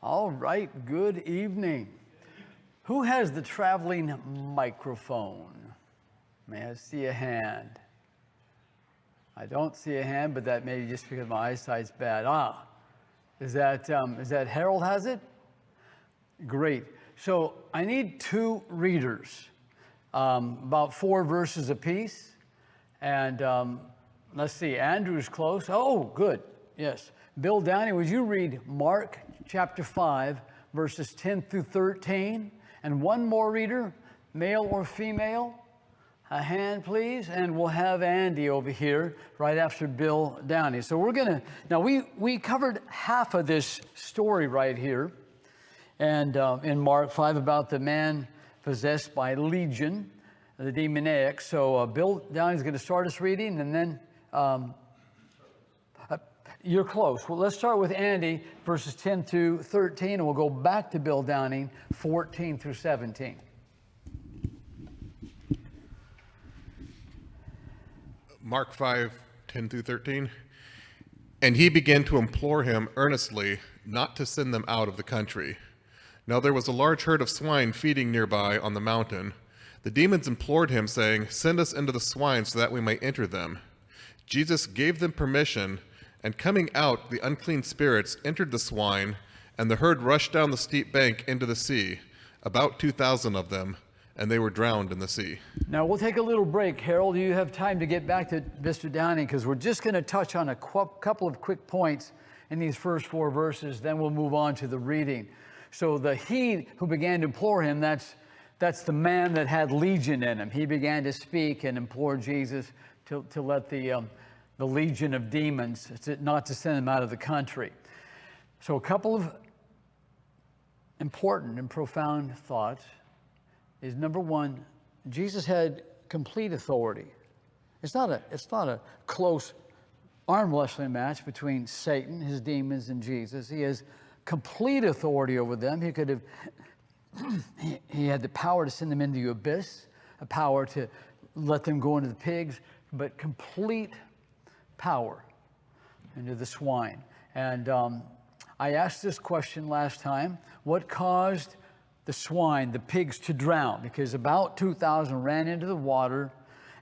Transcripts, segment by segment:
All right, good evening. Who has the traveling microphone? May I see a hand? I don't see a hand, but that may be just because my eyesight's bad. Is that Harold has it? Great. So I need two readers, about 4 verses apiece. And let's see, Andrew's close. Oh, good, yes. Bill Downey, would you read Mark chapter 5, verses 10 through 13? And one more reader, male or female? A hand, please. And we'll have Andy over here right after Bill Downey. So we're going to, now we covered half of this story right here. And in Mark 5 about the man possessed by legion, the demoniac. So Bill Downey's going to start us reading, and then you're close. Well, let's start with Andy, verses 10 through 13, and we'll go back to Bill Downing, 14 through 17. Mark 5, 10 through 13. And he began to implore him earnestly not to send them out of the country. Now there was a large herd of swine feeding nearby on the mountain. The demons implored him, saying, "Send us into the swine so that we may enter them." Jesus gave them permission, and coming out, the unclean spirits entered the swine, and the herd rushed down the steep bank into the sea, about 2,000 of them, and they were drowned in the sea. Now we'll take a little break. Harold, you have time to get back to Mr. Downing, because we're just going to touch on a couple of quick points in these first 4 verses, then we'll move on to the reading. So the he who began to implore him, that's the man that had legion in him. He began to speak and implore Jesus to let the legion of demons, not to send them out of the country. So a couple of important and profound thoughts is, number one, Jesus had complete authority. It's not a close arm wrestling match between Satan, his demons, and Jesus. He has complete authority over them. He could have, he had the power to send them into the abyss, a power to let them go into the pigs, but complete power into the swine. And I asked this question last time: what caused the swine, the pigs, to drown? Because about 2,000 ran into the water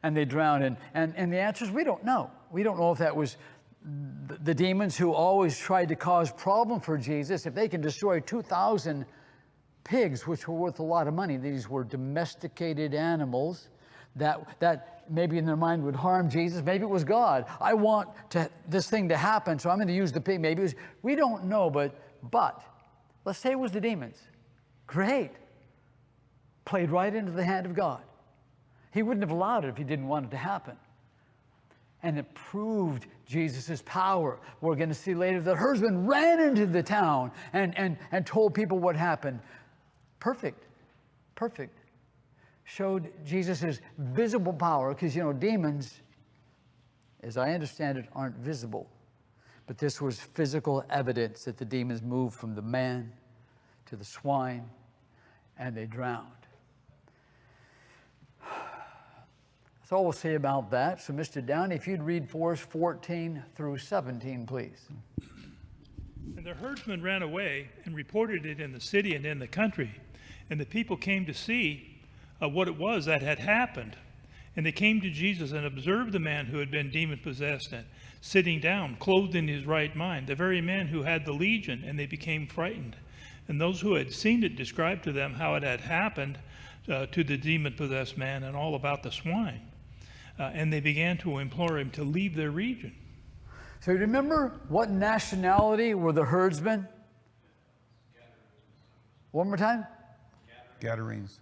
and they drowned. And the answer is, we don't know. We don't know if that was the demons who always tried to cause problem for Jesus. If they can destroy 2,000 pigs, which were worth a lot of money, these were domesticated animals that maybe in their mind would harm Jesus. Maybe it was God. I want this thing to happen, so I'm going to use the pig. Maybe it was, we don't know, but let's say it was the demons. Great. Played right into the hand of God. He wouldn't have allowed it if he didn't want it to happen. And it proved Jesus' power. We're going to see later the herdsman ran into the town and told people what happened. Perfect. Showed Jesus' visible power, because, demons, as I understand it, aren't visible. But this was physical evidence that the demons moved from the man to the swine, and they drowned. That's all we'll say about that. So, Mr. Downey, if you'd read for us 14 through 17, please. And the herdsman ran away and reported it in the city and in the country. And the people came to see what it was that had happened. And they came to Jesus and observed the man who had been demon-possessed and sitting down, clothed in his right mind, the very man who had the legion, and they became frightened. And those who had seen it described to them how it had happened to the demon-possessed man and all about the swine. And they began to implore him to leave their region. So remember what nationality were the herdsmen? One more time? Gadarenes.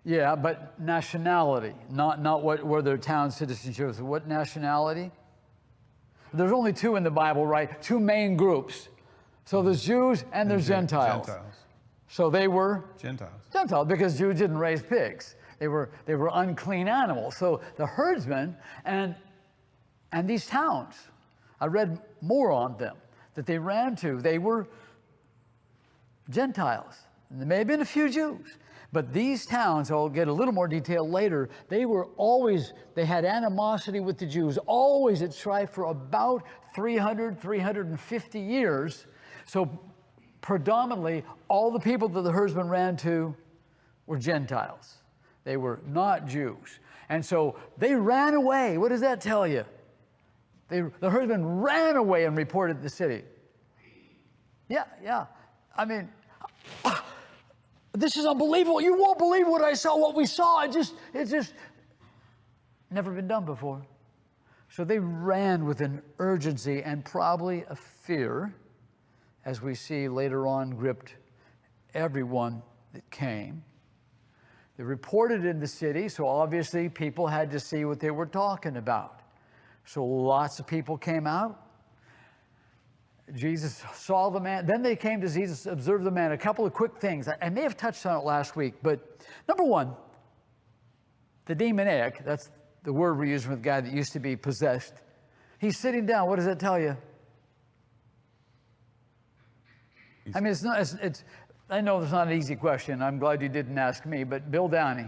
Yeah, but nationality, not what were their town citizenship. So what nationality? There's only 2 in the Bible, right? 2 main groups. So there's Jews and there's Gentiles. So they were Gentiles, because Jews didn't raise pigs. They were unclean animals. So the herdsmen and these towns, I read more on them that they ran to. They were Gentiles. And there may have been a few Jews. But these towns, I'll get a little more detail later, they had animosity with the Jews, always at strife for about 350 years. So predominantly all the people that the herdsman ran to were Gentiles. They were not Jews. And so they ran away. What does that tell you? The herdsman ran away and reported the city. Yeah. I mean, this is unbelievable. You won't believe what I saw, what we saw. It's just never been done before. So they ran with an urgency and probably a fear, as we see later on, gripped everyone that came. They reported in the city, so obviously people had to see what they were talking about. So lots of people came out. Jesus saw the man. Then they came to Jesus, observed the man. A couple of quick things. I may have touched on it last week, but number one, the demoniac, that's the word we're using with the guy that used to be possessed. He's sitting down. What does that tell you? I mean, it's not, I know it's not an easy question. I'm glad you didn't ask me, but Bill Downey.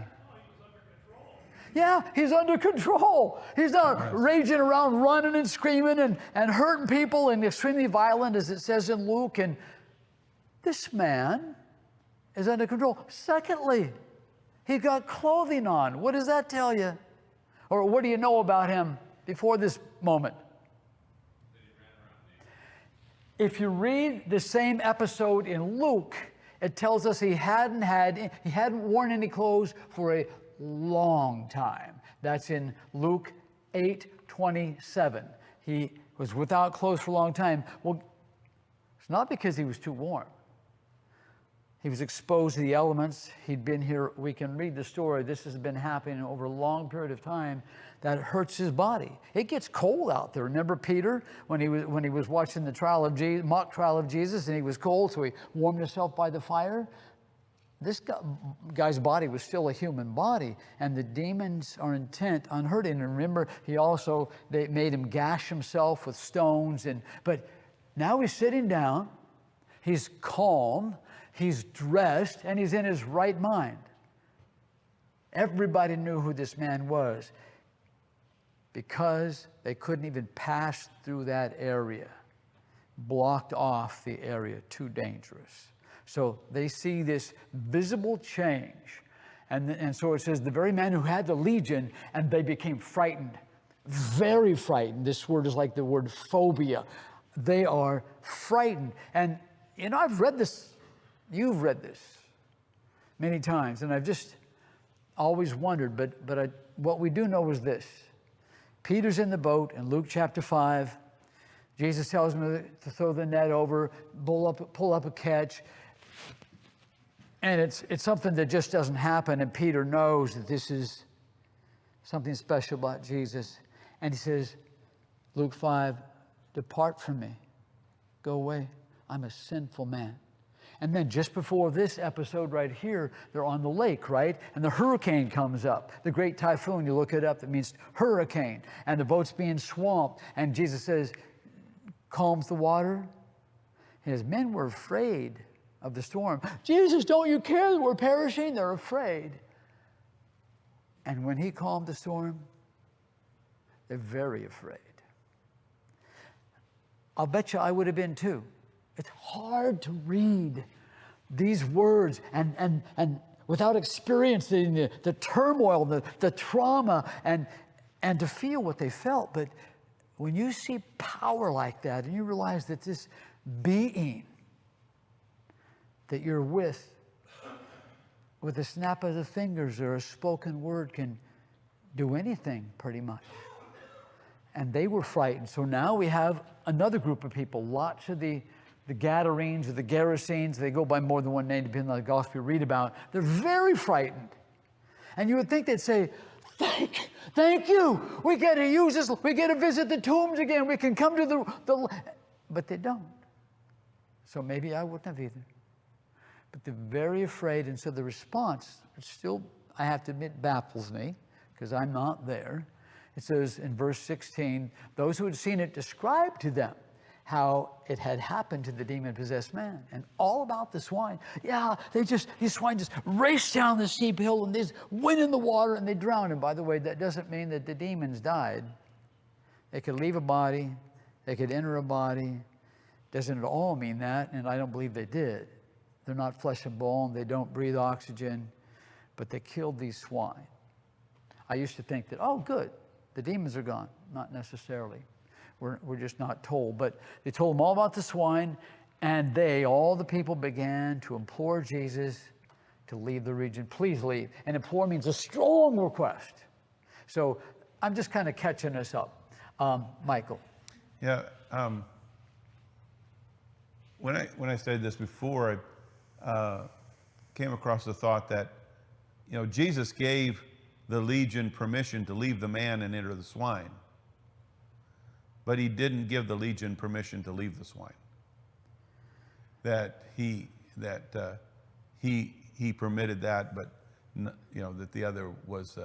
Yeah, he's under control. He's not raging around, running and screaming and hurting people and extremely violent, as it says in Luke. And this man is under control. Secondly, he got clothing on. What does that tell you? Or what do you know about him before this moment? If you read the same episode in Luke, it tells us he hadn't worn any clothes for a long time. That's in Luke 8:27. He was without clothes for a long time. Well, it's not because he was too warm. He was exposed to the elements. He'd been here. We can read the story. This has been happening over a long period of time. That hurts his body. It gets cold out there. Remember Peter when he was watching the mock trial of Jesus, and he was cold, so he warmed himself by the fire. This guy's body was still a human body, and the demons are intent on hurting him. Remember, they made him gash himself with stones, but now he's sitting down, he's calm, he's dressed, and he's in his right mind. Everybody knew who this man was because they couldn't even pass through that area, blocked off the area, too dangerous. So they see this visible change. And so it says, the very man who had the legion, and they became frightened, very frightened. This word is like the word phobia. They are frightened. And, I've read this, you've read this many times, and I've just always wondered, but what we do know is this. Peter's in the boat in Luke chapter 5. Jesus tells him to throw the net over, pull up a catch. And it's something that just doesn't happen, and Peter knows that this is something special about Jesus. And he says, Luke 5, depart from me. Go away. I'm a sinful man. And then just before this episode right here, they're on the lake, right? And the hurricane comes up. The great typhoon, you look it up, that means hurricane. And the boat's being swamped. And Jesus says, calms the water. His men were afraid of the storm. Jesus, don't you care that we're perishing? They're afraid. And when he calmed the storm, they're very afraid. I'll bet you I would have been too. It's hard to read these words and without experiencing the turmoil, the trauma, and to feel what they felt. But when you see power like that and you realize that this being that you're with a snap of the fingers or a spoken word can do anything pretty much. And they were frightened. So now we have another group of people, lots of the Gadarenes or the Gerasenes. They go by more than one name depending on the gospel you read about. They're very frightened. And you would think they'd say, thank you. We get to use this. We get to visit the tombs again. We can come to the but they don't. So maybe I wouldn't have either. But they're very afraid. And so the response still, I have to admit, baffles me because I'm not there. It says in verse 16, those who had seen it described to them how it had happened to the demon-possessed man, and all about the swine. Yeah, these swine just raced down the steep hill and they went in the water and they drowned. And by the way, that doesn't mean that the demons died. They could leave a body, they could enter a body. Doesn't at all mean that, and I don't believe they did. They're not flesh and bone. They don't breathe oxygen, but they killed these swine. I used to think that, oh, good, the demons are gone. Not necessarily. We're just not told. But they told them all about the swine, and all the people began to implore Jesus to leave the region. Please leave. And implore means a strong request. So I'm just kind of catching us up. Michael. Yeah. When I studied this before, I came across the thought that, Jesus gave the legion permission to leave the man and enter the swine, but he didn't give the legion permission to leave the swine. That he permitted that, but that the other was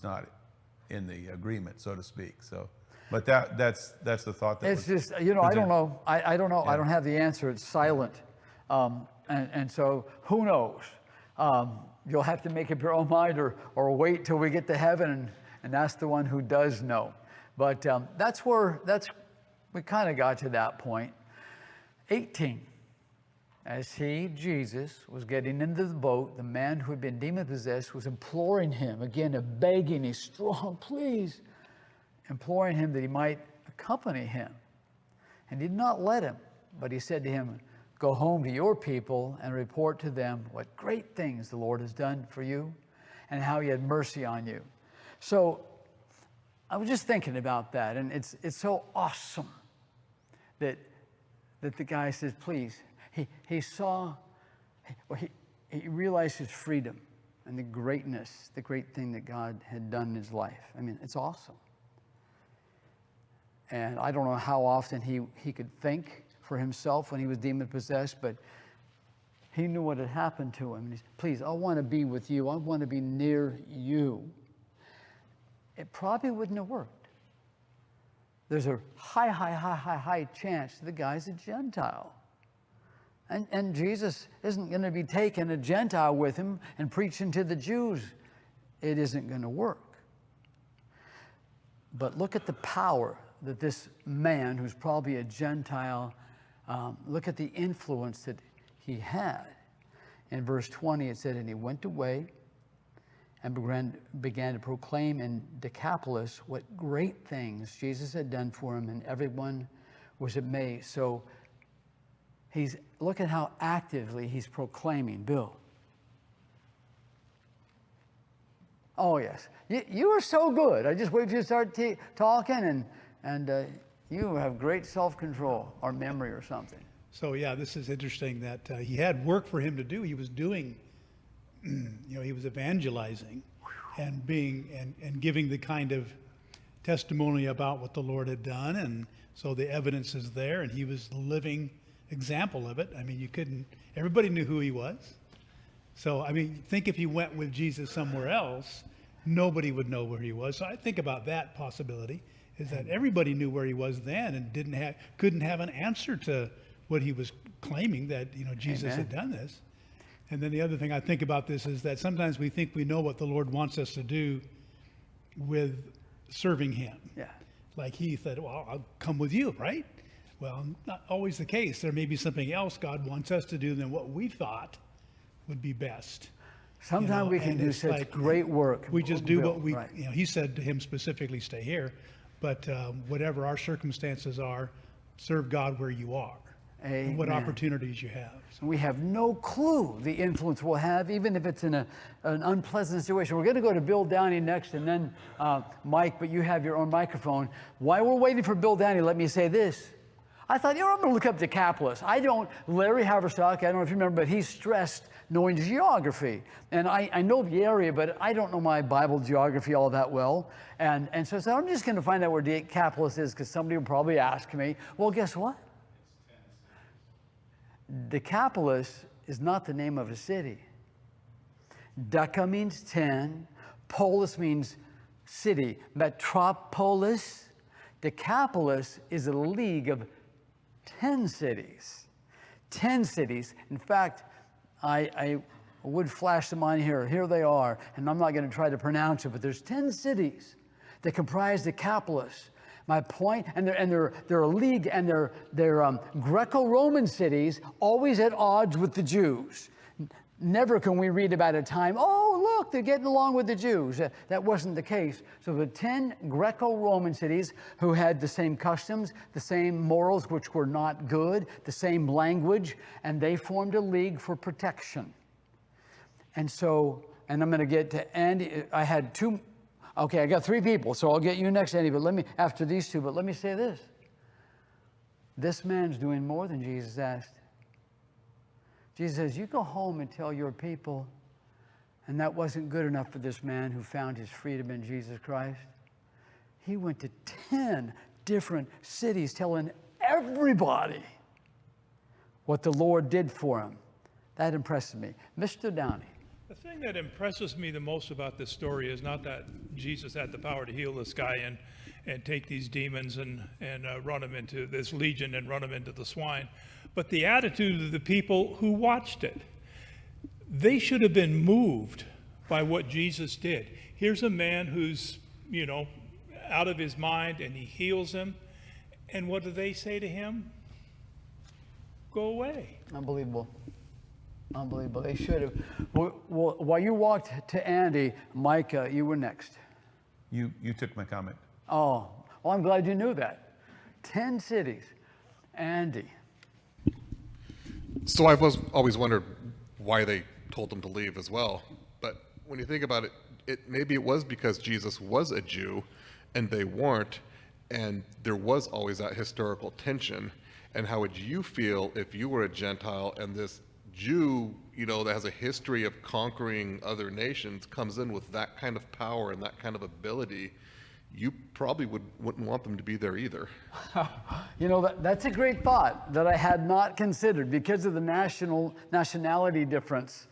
not in the agreement, so to speak. So, but that's the thought. That it's just I don't know. I don't know. Yeah. I don't have the answer. It's silent, and so who knows? You'll have to make up your own mind, or wait till we get to heaven and ask the one who does know. But we kind of got to that point. 18. As Jesus, was getting into the boat, the man who had been demon-possessed was imploring him, again, begging, he's strong, please, imploring him that he might accompany him. And he did not let him, but he said to him, go home to your people and report to them what great things the Lord has done for you and how he had mercy on you. So I was just thinking about that, and it's so awesome that the guy says, please. He saw, he realized his freedom and the greatness, the great thing that God had done in his life. I mean, it's awesome. And I don't know how often he could think for himself when he was demon-possessed, but he knew what had happened to him. And he said, please, I want to be with you. I want to be near you. It probably wouldn't have worked. There's a high chance the guy's a Gentile. And Jesus isn't going to be taking a Gentile with him and preaching to the Jews. It isn't going to work. But look at the power that this man, who's probably a Gentile, look at the influence that he had. In verse 20, it said, and he went away and began to proclaim in Decapolis what great things Jesus had done for him, and everyone was amazed. So look at how actively he's proclaiming. Bill. Oh, yes. You are so good. I just wait for you to start talking, and you have great self-control or memory or something. So, yeah, this is interesting that he had work for him to do. He was doing, he was evangelizing and giving the kind of testimony about what the Lord had done. And so the evidence is there, and he was living example of it. I mean, everybody knew who he was. So, I mean, think if he went with Jesus somewhere else, nobody would know where he was. So I think about that possibility, is that everybody knew where he was then and couldn't have an answer to what he was claiming, that, Jesus had done this. And then the other thing I think about this is that sometimes we think we know what the Lord wants us to do with serving him. Yeah. Like he said, well, I'll come with you, right? Well, not always the case. There may be something else God wants us to do than what we thought would be best. Sometimes we can do such great work. We just do what we, right. He said to him specifically, stay here. But whatever our circumstances are, serve God where you are. Amen. And what opportunities you have. So. We have no clue the influence we'll have, even if it's in an unpleasant situation. We're going to go to Bill Downey next, and then Mike, but you have your own microphone. While we're waiting for Bill Downey, let me say this. I thought, I'm going to look up Decapolis. Larry Haverstock, I don't know if you remember, but he's stressed knowing geography. And I know the area, but I don't know my Bible geography all that well. And so I said, I'm just going to find out where Decapolis is, because somebody will probably ask me. Well, guess what? Decapolis is not the name of a city. Deca means 10. Polis means city. Metropolis. Decapolis is a league of 10 cities. 10 cities. In fact, I would flash them on here. Here they are. And I'm not going to try to pronounce it, but there's 10 cities that comprise Decapolis. My point, and they're a league, and they're Greco-Roman cities, always at odds with the Jews. Never can we read about a time, oh, look, they're getting along with the Jews. That wasn't the case. So the 10 Greco-Roman cities who had the same customs, the same morals, which were not good, the same language, and they formed a league for protection. And so, and I'm going to get to Andy. I had two, okay, I got 3 people, so I'll get you next, Andy, but let me, after these 2, but let me say this. This man's doing more than Jesus asked. Jesus says, you go home and tell your people, and that wasn't good enough for this man who found his freedom in Jesus Christ. He went to 10 different cities telling everybody what the Lord did for him. That impresses me. Mr. Downey. The thing that impresses me the most about this story is not that Jesus had the power to heal this guy and take these demons and run them into this legion and run them into the swine, but the attitude of the people who watched it. They should have been moved by what Jesus did. Here's a man who's, out of his mind, and he heals him. And what do they say to him? Go away. Unbelievable. Unbelievable. They should have. Well, while you walked to Andy, Mike, you were next. You took my comment. Oh, well, I'm glad you knew that. 10 cities. Andy. So I've always wondered why they told them to leave as well. But when you think about it, maybe it was because Jesus was a Jew and they weren't, and there was always that historical tension. And how would you feel if you were a Gentile and this Jew, that has a history of conquering other nations, comes in with that kind of power and that kind of ability? You probably wouldn't want them to be there either. That's a great thought that I had not considered because of the nationality difference.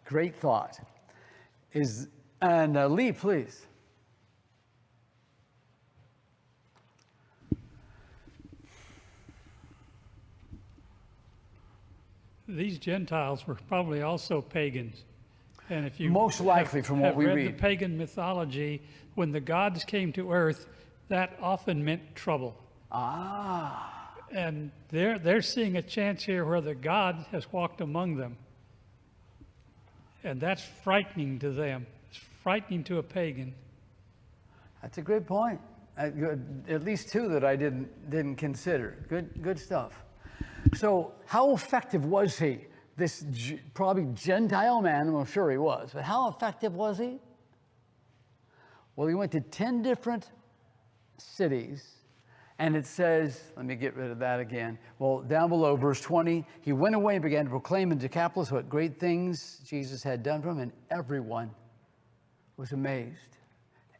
Great thought. Lee, please. These Gentiles were probably also pagans. And if you most likely from what we read read, the pagan mythology, when the gods came to earth, that often meant trouble. Ah. And they're seeing a chance here where the God has walked among them. And that's frightening to them. It's frightening to a pagan. That's a great point. At least 2 that I didn't consider. Good stuff. So how effective was he? This probably Gentile man, I'm sure he was, but how effective was he? Well, he went to 10 different cities, and it says, let me get rid of that again. Well, down below, verse 20, he went away and began to proclaim in Decapolis what great things Jesus had done for him, and everyone was amazed.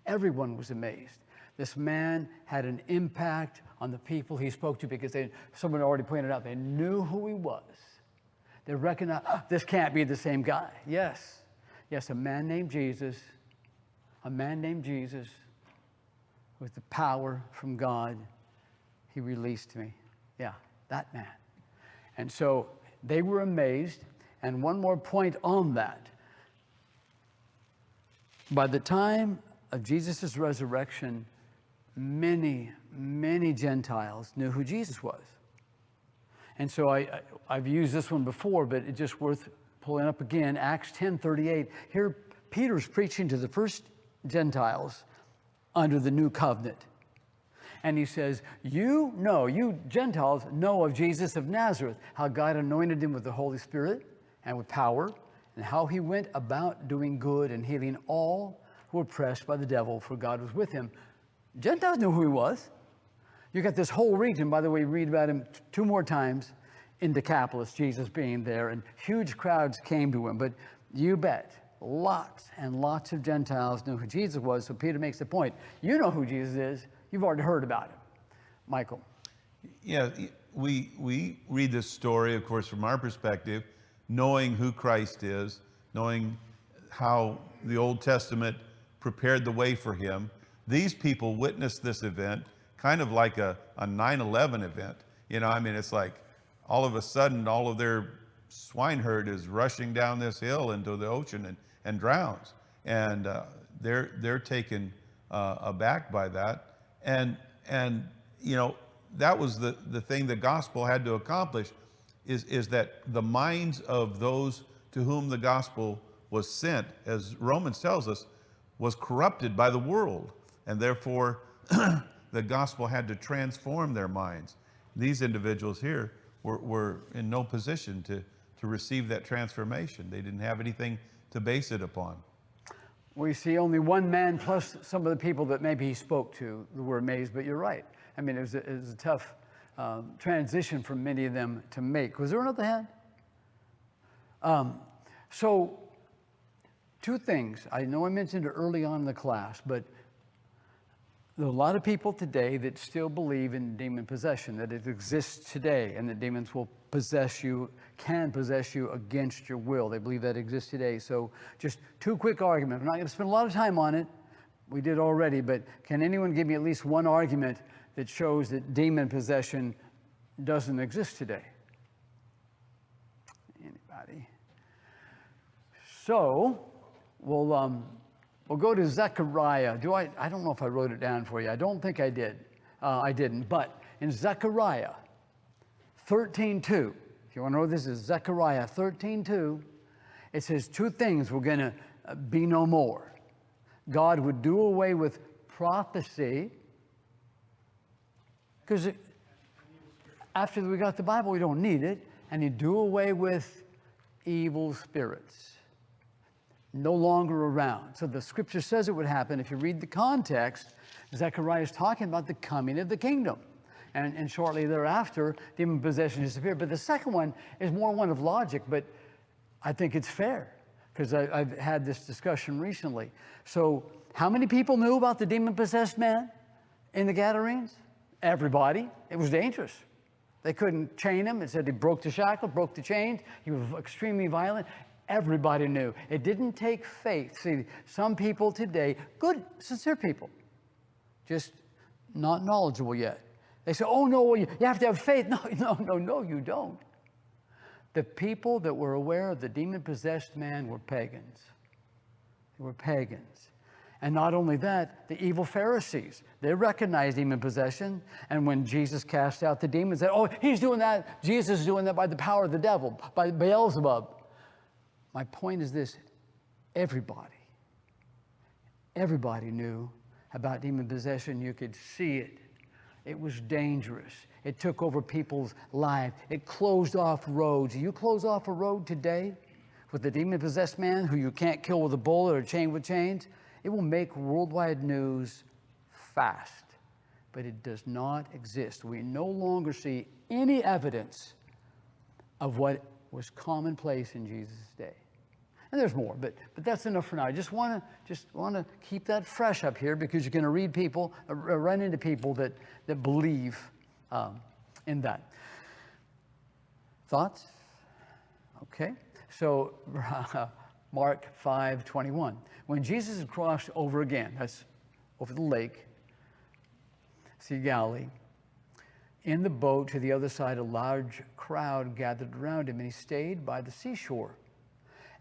Everyone was amazed. This man had an impact on the people he spoke to because someone already pointed out, they knew who he was. They recognized, this can't be the same guy. Yes, a man named Jesus, with the power from God, he released me. Yeah, that man. And so they were amazed. And one more point on that. By the time of Jesus' resurrection, many, many Gentiles knew who Jesus was. And so I've used this one before, but it's just worth pulling up again. Acts 10:38. Here, Peter's preaching to the first Gentiles under the new covenant. And he says, you Gentiles know of Jesus of Nazareth, how God anointed him with the Holy Spirit and with power, and how he went about doing good and healing all who were oppressed by the devil, for God was with him. Gentiles knew who he was. You got this whole region, by the way, read about him 2 more times in Decapolis, Jesus being there, and huge crowds came to him. But you bet, lots and lots of Gentiles knew who Jesus was. So Peter makes the point, you know who Jesus is. You've already heard about him. Michael. Yeah, we read this story, of course, from our perspective, knowing who Christ is, knowing how the Old Testament prepared the way for him. These people witnessed this event kind of like a 9/11 event. It's like all of a sudden all of their swineherd is rushing down this hill into the ocean and drowns. And they're taken aback by that. And And, you know, that was the thing the gospel had to accomplish, is that the minds of those to whom the gospel was sent, as Romans tells us, was corrupted by the world. And therefore, the gospel had to transform their minds. These individuals here were in no position to receive that transformation. They didn't have anything to base it upon. We see only one man plus some of the people that maybe he spoke to who were amazed, but you're right. I mean, it was a tough transition for many of them to make. Was there another hand? So, two things. I know I mentioned it early on in the class, but there are a lot of people today that still believe in demon possession, that it exists today, and that demons will possess you, can possess you against your will. They believe that exists today. So just two quick arguments. I'm not going to spend a lot of time on it. We did already, but can anyone give me at least one argument that shows that demon possession doesn't exist today? Anybody? So we'll go to Zechariah. I don't know if I wrote it down for you. I don't think I did. I didn't. But in Zechariah 13:2, if you want to know, this is Zechariah 13:2. It says two things were going to be no more. God would do away with prophecy, because after we got the Bible, we don't need it, and he'd do away with evil spirits. No longer around. So the scripture says it would happen. If you read the context, Zechariah is talking about the coming of the kingdom. And shortly thereafter, demon possession disappeared. But the second one is more one of logic, but I think it's fair, because I've had this discussion recently. So how many people knew about the demon-possessed man in the Gadarenes? Everybody. It was dangerous. They couldn't chain him. It said he broke the shackle, broke the chains. He was extremely violent. Everybody knew. It didn't take faith. See, some people today, good, sincere people, just not knowledgeable yet. They say, oh, no, well, you have to have faith. No, you don't. The people that were aware of the demon-possessed man were pagans. They were pagans. And not only that, the evil Pharisees, they recognized demon possession. And when Jesus cast out the demons, they said, oh, he's doing that. Jesus is doing that by the power of the devil, by Beelzebub. My point is this: everybody knew about demon possession. You could see it. It was dangerous. It took over people's lives. It closed off roads. You close off a road today with a demon-possessed man who you can't kill with a bullet or chain with chains, it will make worldwide news fast. But it does not exist. We no longer see any evidence of what was commonplace in Jesus' day. And there's more, but that's enough for now. I just want to keep that fresh up here, because you're going to read people, run into people that believe in that. Thoughts? Okay. So Mark 5:21. When Jesus had crossed over again, that's over the lake, Sea Galilee, in the boat to the other side, a large crowd gathered around him, and he stayed by the seashore.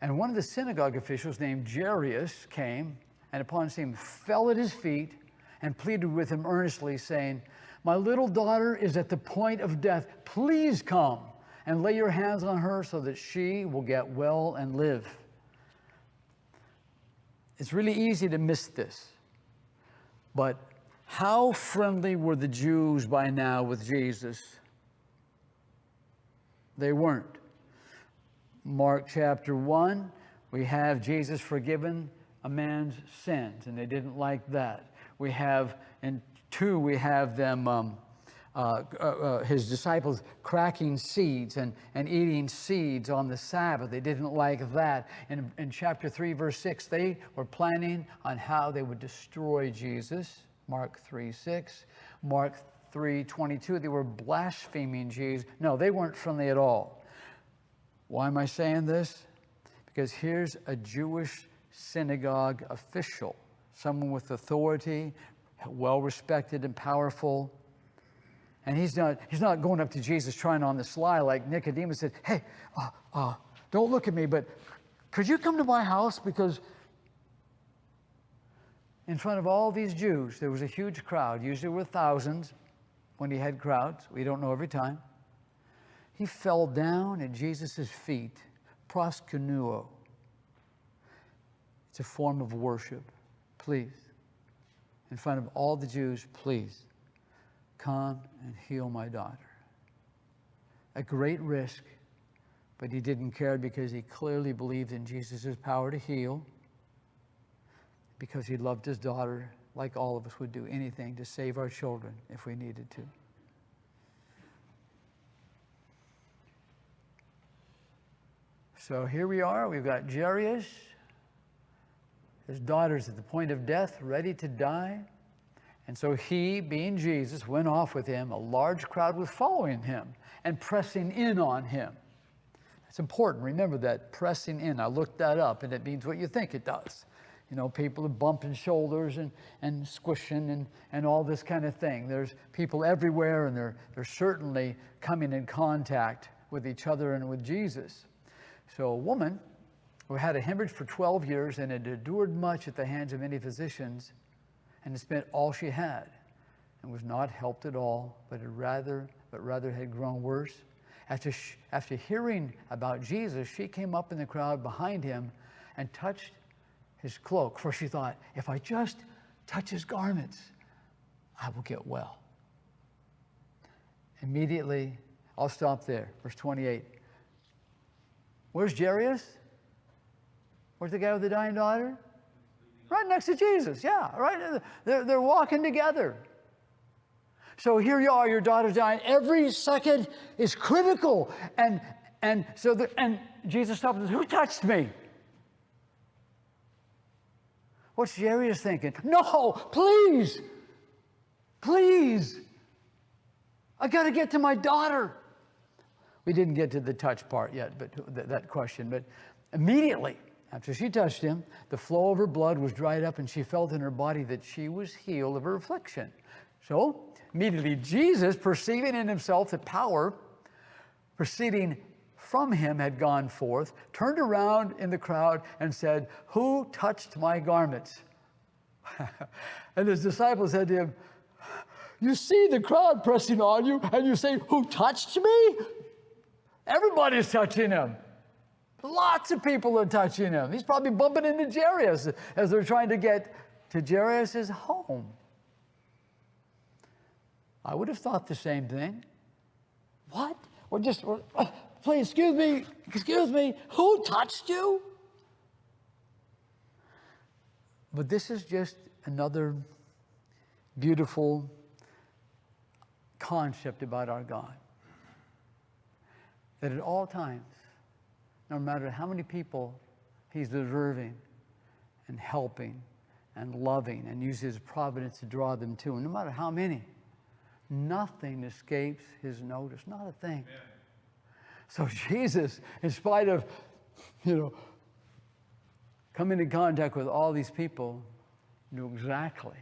And one of the synagogue officials named Jairus came, and upon seeing him, fell at his feet and pleaded with him earnestly, saying, my little daughter is at the point of death. Please come and lay your hands on her so that she will get well and live. It's really easy to miss this. But how friendly were the Jews by now with Jesus? They weren't. Mark chapter 1, we have Jesus forgiven a man's sins, and they didn't like that. We have, in 2, we have them, his disciples cracking seeds and eating seeds on the Sabbath. They didn't like that. In chapter 3, verse 6, they were planning on how they would destroy Jesus. Mark 3:6. Mark 3:22, they were blaspheming Jesus. No, they weren't friendly at all. Why am I saying this? Because here's a Jewish synagogue official, someone with authority, well-respected and powerful. And he's not going up to Jesus trying on the sly like Nicodemus said, hey, don't look at me, but could you come to my house? Because in front of all these Jews. There was a huge crowd. Usually there were thousands when he had crowds. We don't know every time. He fell down at Jesus' feet, proskunuo. It's a form of worship. Please, in front of all the Jews, please, come and heal my daughter. A great risk, but he didn't care because he clearly believed in Jesus' power to heal, because he loved his daughter like all of us would do anything to save our children if we needed to. So here we are. We've got Jairus. His daughter's at the point of death, ready to die. And so he, being Jesus, went off with him. A large crowd was following him and pressing in on him. It's important. Remember that, pressing in. I looked that up, and it means what you think it does. You know, people are bumping shoulders and squishing and all this kind of thing. There's people everywhere, and they're certainly coming in contact with each other and with Jesus. So a woman who had a hemorrhage for 12 years and had endured much at the hands of many physicians and had spent all she had and was not helped at all, but rather had grown worse. After hearing about Jesus, she came up in the crowd behind him and touched his cloak, for she thought, if I just touch his garments, I will get well. Immediately, I'll stop there, verse 28. Where's Jairus? Where's the guy with the dying daughter? Right next to Jesus, yeah, right. They're walking together. So here you are, your daughter's dying. Every second is critical. And Jesus stopped and said, who touched me? What's Jairus thinking? No, please, please. I got to get to my daughter. We didn't get to the touch part yet, but that question. But immediately after she touched him, the flow of her blood was dried up, and she felt in her body that she was healed of her affliction. So immediately Jesus, perceiving in himself the power proceeding from him had gone forth, turned around in the crowd and said, who touched my garments? And his disciples said to him, you see the crowd pressing on you, and you say, who touched me? Everybody's touching him. Lots of people are touching him. He's probably bumping into Jairus as they're trying to get to Jairus' home. I would have thought the same thing. What? Please, excuse me, who touched you? But this is just another beautiful concept about our God. That at all times, no matter how many people he's deserving and helping and loving and uses his providence to draw them to him, no matter how many, nothing escapes his notice, not a thing. Amen. So Jesus, in spite of, coming in contact with all these people, knew exactly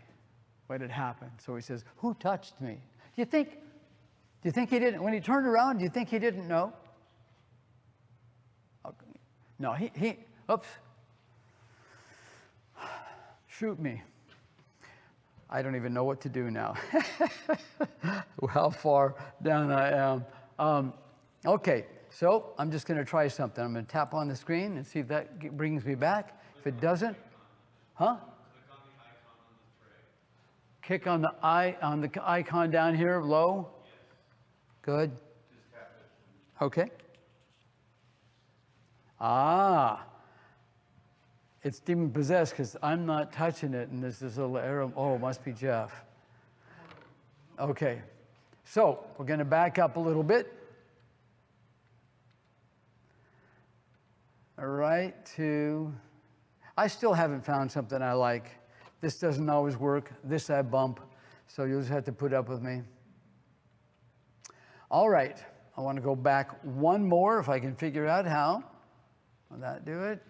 what had happened. So he says, who touched me? Do you think he didn't? When he turned around, do you think he didn't know? No, oops. Shoot me. I don't even know what to do now. How far down I am. Okay, so I'm just going to try something. I'm going to tap on the screen and see if that brings me back. If it doesn't, huh? Click on the icon down here low. Good. Okay. It's demon possessed because I'm not touching it, and there's this little arrow. Oh, it must be Jeff. Okay. So we're going to back up a little bit. All right, I still haven't found something I like. This doesn't always work. This I bump, so you'll just have to put up with me. All right, I want to go back one more if I can figure out how. Will that do it?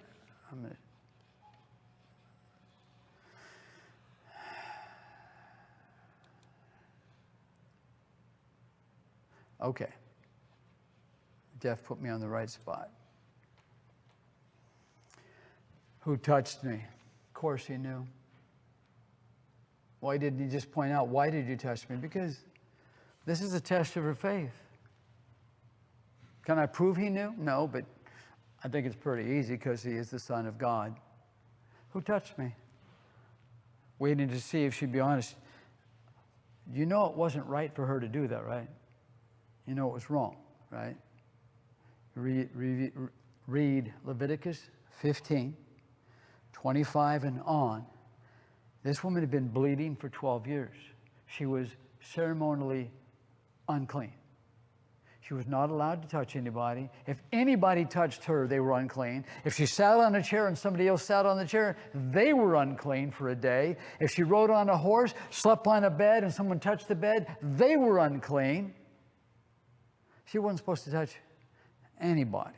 Okay. Jeff put me on the right spot. Who touched me? Of course he knew. Why didn't he just point out, why did you touch me? Because this is a test of her faith. Can I prove he knew? No, but I think it's pretty easy because he is the Son of God. Who touched me? Waiting to see if she'd be honest. You know it wasn't right for her to do that, right? You know it was wrong, right? Read Leviticus 15, 25 and on. This woman had been bleeding for 12 years. She was ceremonially unclean. She was not allowed to touch anybody. If anybody touched her, they were unclean. If she sat on a chair and somebody else sat on the chair, they were unclean for a day. If she rode on a horse, slept on a bed, and someone touched the bed, they were unclean. She wasn't supposed to touch anybody.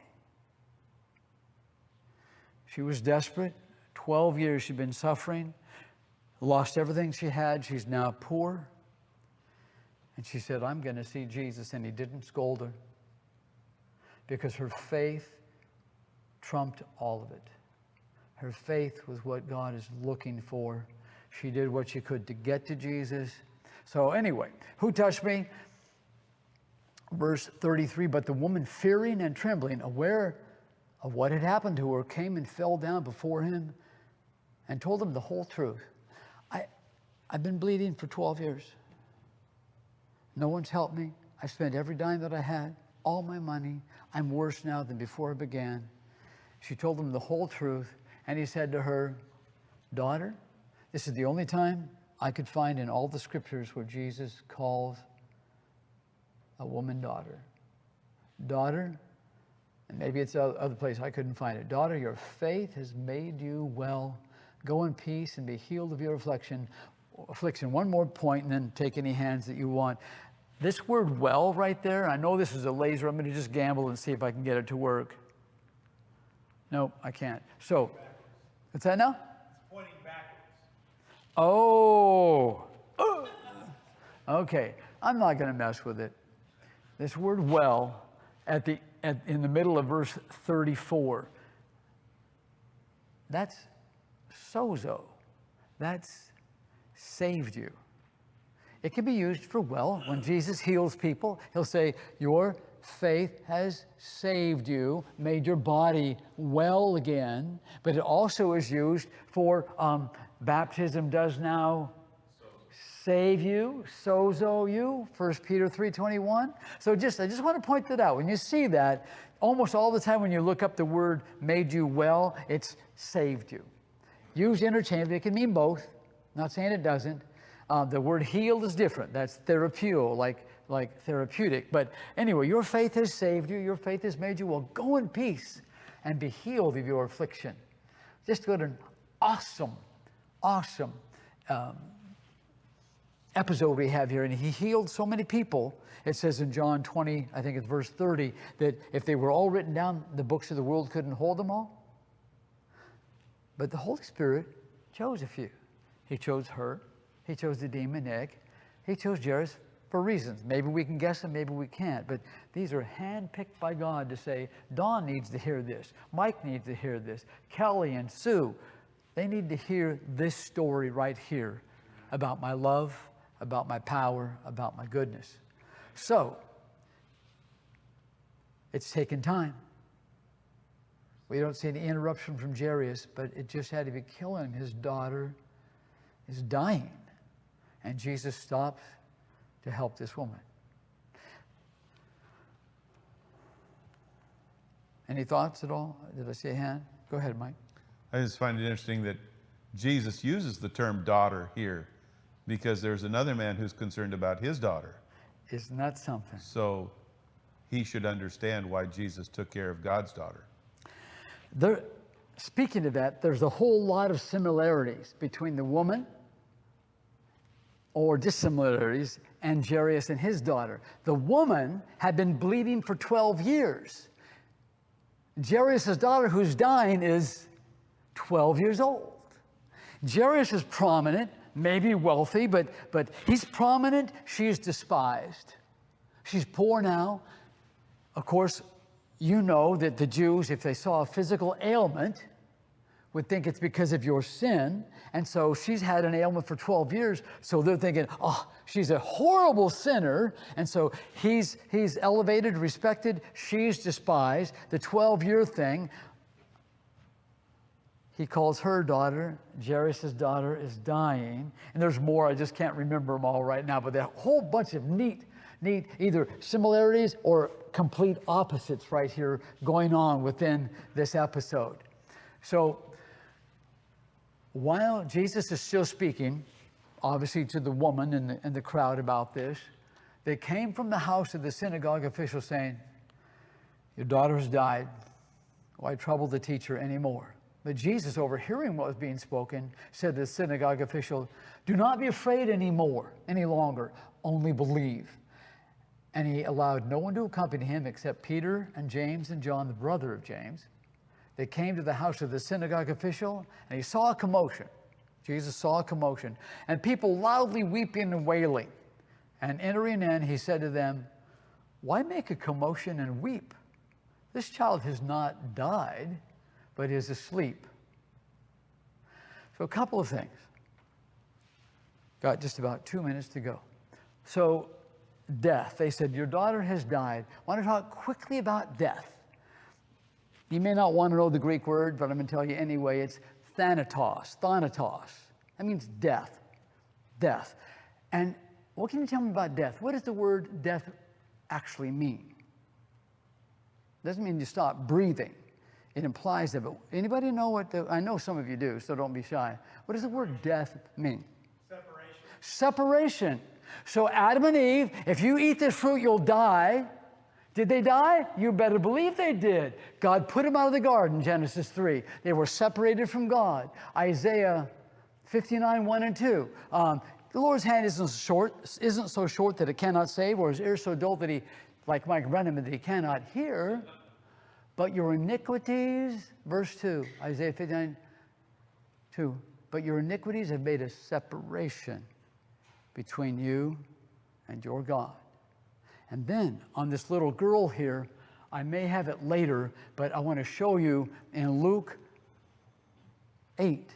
She was desperate. 12 years she'd been suffering, lost everything she had. She's now poor. And she said, I'm going to see Jesus. And he didn't scold her because her faith trumped all of it. Her faith was what God is looking for. She did what she could to get to Jesus. So anyway, who touched me? Verse 33, but the woman, fearing and trembling, aware of what had happened to her, came and fell down before him and told him the whole truth. I've been bleeding for 12 years. No one's helped me. I spent every dime that I had, all my money. I'm worse now than before I began. She told him the whole truth, and he said to her, daughter, this is the only time I could find in all the scriptures where Jesus calls a woman daughter. Daughter, and maybe it's other place I couldn't find it. Daughter, your faith has made you well. Go in peace and be healed of your affliction. One more point, and then take any hands that you want. This word well right there, I know this is a laser. I'm going to just gamble and see if I can get it to work. No, I can't. So, what's that now? It's pointing backwards. Oh. Okay. I'm not going to mess with it. This word well in the middle of verse 34. That's sozo. That's saved you. It can be used for well. When Jesus heals people, he'll say, your faith has saved you, made your body well again. But it also is used for baptism does now save you, sozo you, 1 Peter 3:21. So I just want to point that out. When you see that, almost all the time when you look up the word made you well, it's saved you. Used interchangeably, it can mean both. Not saying it doesn't. The word healed is different. That's therapeuo, like therapeutic. But anyway, your faith has saved you. Your faith has made you well. Go in peace and be healed of your affliction. Just what an awesome episode we have here. And he healed so many people. It says in John 20, I think it's verse 30, that if they were all written down, the books of the world couldn't hold them all. But the Holy Spirit chose a few. He chose her. He chose the demonic. He chose Jairus for reasons. Maybe we can guess them, maybe we can't. But these are handpicked by God to say, Dawn needs to hear this. Mike needs to hear this. Kelly and Sue, they need to hear this story right here about my love, about my power, about my goodness. So, it's taken time. We don't see any interruption from Jairus, but it just had to be killing. His daughter is dying. And Jesus stops to help this woman. Any thoughts at all? Did I see a hand? Go ahead, Mike. I just find it interesting that Jesus uses the term daughter here because there's another man who's concerned about his daughter. Isn't that something? So he should understand why Jesus took care of God's daughter. Speaking of that, there's a whole lot of similarities between the woman, or dissimilarities, and Jairus and his daughter. The woman had been bleeding for 12 years. Jairus' daughter, who's dying, is 12 years old. Jairus is prominent, maybe wealthy, but he's prominent, she's despised. She's poor now. Of course, you know that the Jews, if they saw a physical ailment, would think it's because of your sin. And so she's had an ailment for 12 years. So they're thinking, oh, she's a horrible sinner. And so he's elevated, respected. She's despised. The 12-year thing, he calls her daughter, Jairus' daughter, is dying. And there's more. I just can't remember them all right now. But there are a whole bunch of neat either similarities or complete opposites right here going on within this episode. So while Jesus is still speaking, obviously to the woman and the crowd about this, they came from the house of the synagogue official saying, your daughter has died. Why trouble the teacher anymore? But Jesus, overhearing what was being spoken, said to the synagogue official, do not be afraid any longer, only believe. And he allowed no one to accompany him except Peter and James and John, the brother of James. They came to the house of the synagogue official, and he saw a commotion. Jesus saw a commotion, and people loudly weeping and wailing. And entering in, he said to them, why make a commotion and weep? This child has not died, but is asleep. So a couple of things. Got just about 2 minutes to go. So death. They said, your daughter has died. I want to talk quickly about death. You may not want to know the Greek word, but I'm going to tell you anyway. It's thanatos. Thanatos. That means death. Death. And what can you tell me about death? What does the word death actually mean? It doesn't mean you stop breathing. It implies that. But anybody know what I know some of you do, so don't be shy. What does the word death mean? Separation. Separation. So Adam and Eve, if you eat this fruit, you'll die. Did they die? You better believe they did. God put them out of the garden, Genesis 3. They were separated from God. Isaiah 59, 1 and 2. The Lord's hand isn't so short that it cannot save, or his ear so dull that he, like Mike Brenneman, that he cannot hear. But your iniquities, verse 2, Isaiah 59, 2. But your iniquities have made a separation between you and your God. And then on this little girl here, I may have it later, but I want to show you in Luke 8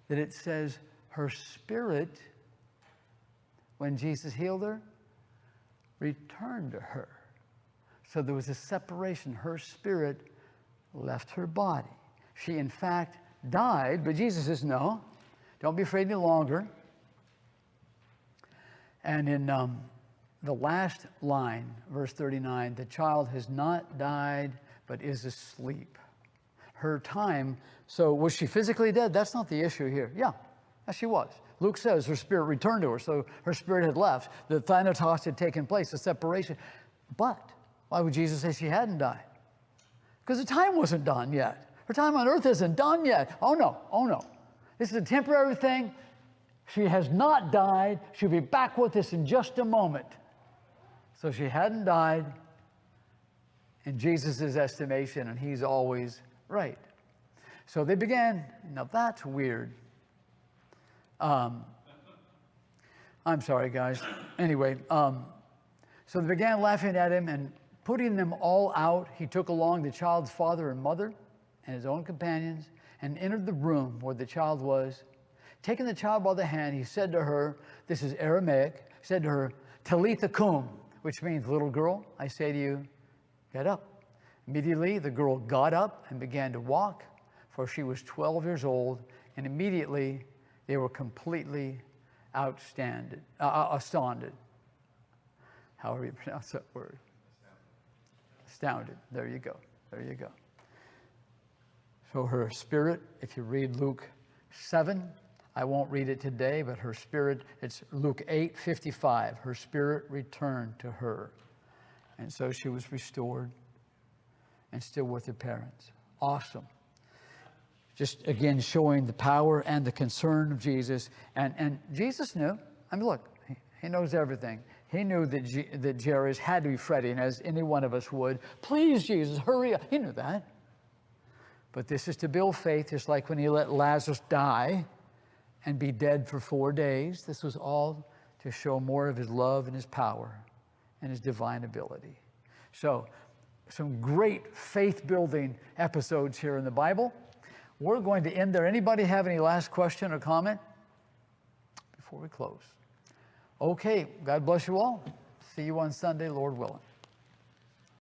that it says her spirit, when Jesus healed her, returned to her. So there was a separation. Her spirit left her body. She, in fact, died, but Jesus says, no, don't be afraid any longer. And in the last line, verse 39, the child has not died, but is asleep. Her time, so was she physically dead? That's not the issue here. Yeah, she was. Luke says her spirit returned to her, so her spirit had left. The thanatos had taken place, the separation. But why would Jesus say she hadn't died? Because the time wasn't done yet. Her time on earth isn't done yet. Oh no. This is a temporary thing. She has not died. She'll be back with us in just a moment. So she hadn't died in Jesus' estimation, and he's always right. So they began, now that's weird. I'm sorry, guys. Anyway, so they began laughing at him, and putting them all out, he took along the child's father and mother and his own companions and entered the room where the child was. Taking the child by the hand, he said to her, this is Aramaic, said to her, Talitha cum, which means, little girl, I say to you, get up. Immediately, the girl got up and began to walk, for she was 12 years old, and immediately they were completely astounded. However you pronounce that word. Astounded. There you go. So her spirit, if you read Luke 7, I won't read it today, but her spirit, it's Luke 8:55. Her spirit returned to her. And so she was restored and still with her parents. Awesome. Just again showing the power and the concern of Jesus. And Jesus knew. I mean, look, he knows everything. He knew that Jairus had to be fretting, as any one of us would. Please, Jesus, hurry up. He knew that. But this is to build faith, just like when he let Lazarus die and be dead for 4 days. This was all to show more of his love and his power and his divine ability. So, some great faith-building episodes here in the Bible. We're going to end there. Anybody have any last question or comment before we close? Okay, God bless you all. See you on Sunday, Lord willing.